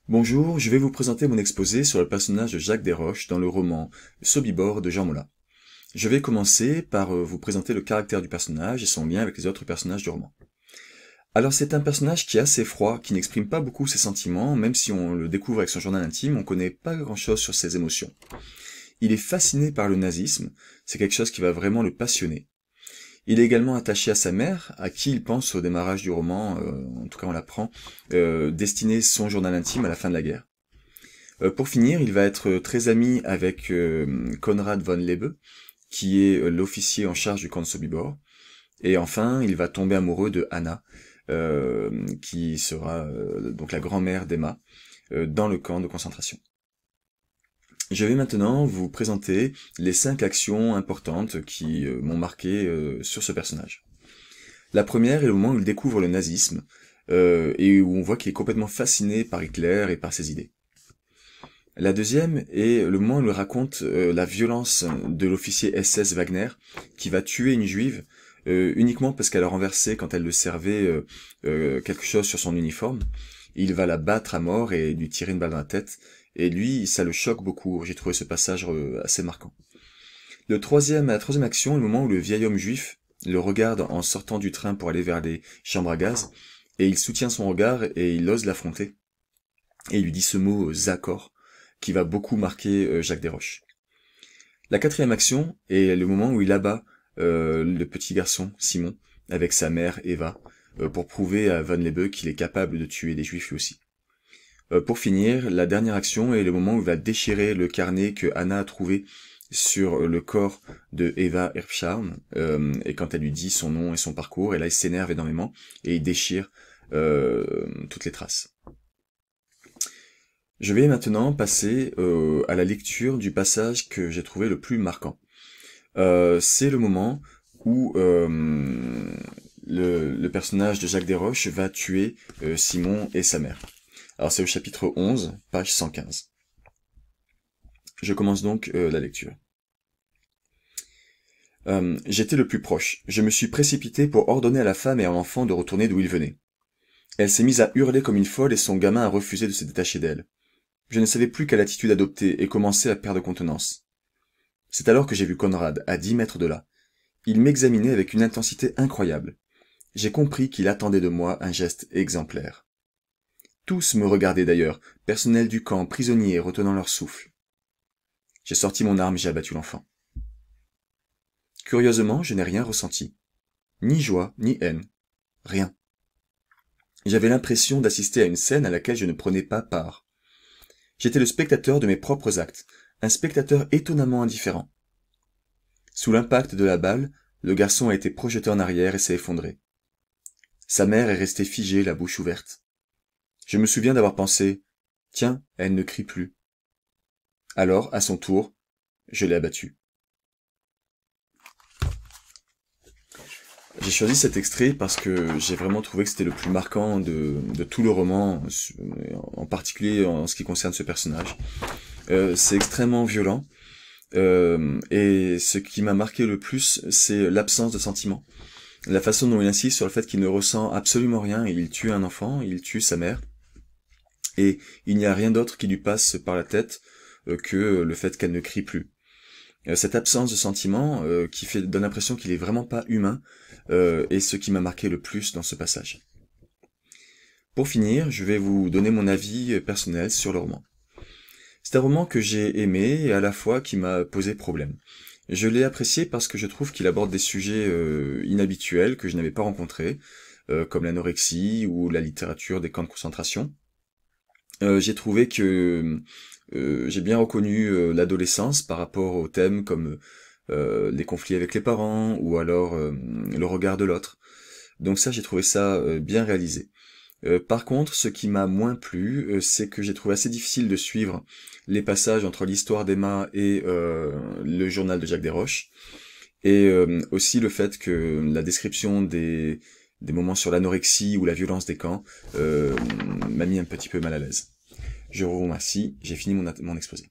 Bonjour, je vais vous présenter mon exposé sur le personnage de Jacques Desroches dans le roman Sobibor de Jean Mola. Je vais commencer par vous présenter le caractère du personnage et son lien avec les autres personnages du roman. Alors c'est un personnage qui est assez froid, qui n'exprime pas beaucoup ses sentiments, même si on le découvre avec son journal intime, on connaît pas grand chose sur ses émotions. Il est fasciné par le nazisme, c'est quelque chose qui va vraiment le passionner. Il est également attaché à sa mère, à qui il pense au démarrage du roman, en tout cas on l'apprend, destiner son journal intime à la fin de la guerre. Pour finir, il va être très ami avec Konrad von Lebe, qui est l'officier en charge du camp de Sobibor. Et enfin, il va tomber amoureux de Anna, qui sera donc la grand-mère d'Emma, dans le camp de concentration. Je vais maintenant vous présenter les 5 actions importantes qui m'ont marqué sur ce personnage. La première est le moment où il découvre le nazisme, et où on voit qu'il est complètement fasciné par Hitler et par ses idées. La deuxième est le moment où il raconte la violence de l'officier SS Wagner, qui va tuer une juive uniquement parce qu'elle a renversé, quand elle le servait, quelque chose sur son uniforme. Il va la battre à mort et lui tirer une balle dans la tête. Et lui, ça le choque beaucoup. J'ai trouvé ce passage assez marquant. La troisième action est le moment où le vieil homme juif le regarde en sortant du train pour aller vers les chambres à gaz, et il soutient son regard et il ose l'affronter. Et il lui dit ce mot « Zakor », qui va beaucoup marquer Jacques Desroches. La quatrième action est le moment où il abat le petit garçon, Simon, avec sa mère, Eva, pour prouver à Von Lebe qu'il est capable de tuer des juifs lui aussi. Pour finir, la dernière action est le moment où il va déchirer le carnet que Anna a trouvé sur le corps de Eva Erbschaum, et quand elle lui dit son nom et son parcours, et là il s'énerve énormément, et il déchire toutes les traces. Je vais maintenant passer à la lecture du passage que j'ai trouvé le plus marquant. C'est le moment où le personnage de Jacques Desroches va tuer Simon et sa mère. Alors c'est au chapitre 11, page 115. Je commence donc la lecture. J'étais le plus proche. Je me suis précipité pour ordonner à la femme et à l'enfant de retourner d'où ils venaient. Elle s'est mise à hurler comme une folle et son gamin a refusé de se détacher d'elle. Je ne savais plus quelle attitude adopter et commençais à perdre contenance. C'est alors que j'ai vu Konrad, à 10 mètres de là. Il m'examinait avec une intensité incroyable. J'ai compris qu'il attendait de moi un geste exemplaire. Tous me regardaient d'ailleurs, personnel du camp, prisonniers, retenant leur souffle. J'ai sorti mon arme et j'ai abattu l'enfant. Curieusement, je n'ai rien ressenti. Ni joie, ni haine. Rien. J'avais l'impression d'assister à une scène à laquelle je ne prenais pas part. J'étais le spectateur de mes propres actes, un spectateur étonnamment indifférent. Sous l'impact de la balle, le garçon a été projeté en arrière et s'est effondré. Sa mère est restée figée, la bouche ouverte. Je me souviens d'avoir pensé « Tiens, elle ne crie plus ». Alors, à son tour, je l'ai abattue. J'ai choisi cet extrait parce que j'ai vraiment trouvé que c'était le plus marquant de tout le roman, en particulier en ce qui concerne ce personnage. C'est extrêmement violent, et ce qui m'a marqué le plus, c'est l'absence de sentiment. La façon dont il insiste sur le fait qu'il ne ressent absolument rien, il tue un enfant, il tue sa mère, et il n'y a rien d'autre qui lui passe par la tête que le fait qu'elle ne crie plus. Cette absence de sentiment qui donne l'impression qu'il est vraiment pas humain est ce qui m'a marqué le plus dans ce passage. Pour finir, je vais vous donner mon avis personnel sur le roman. C'est un roman que j'ai aimé et à la fois qui m'a posé problème. Je l'ai apprécié parce que je trouve qu'il aborde des sujets inhabituels que je n'avais pas rencontrés, comme l'anorexie ou la littérature des camps de concentration. J'ai trouvé que j'ai bien reconnu l'adolescence par rapport aux thèmes comme les conflits avec les parents ou alors le regard de l'autre. Donc ça, j'ai trouvé ça bien réalisé. Par contre, ce qui m'a moins plu, c'est que j'ai trouvé assez difficile de suivre les passages entre l'histoire d'Emma et le journal de Jacques Desroches, et aussi le fait que la description des moments sur l'anorexie ou la violence des camps m'a mis un petit peu mal à l'aise. Je vous remercie, j'ai fini mon exposé.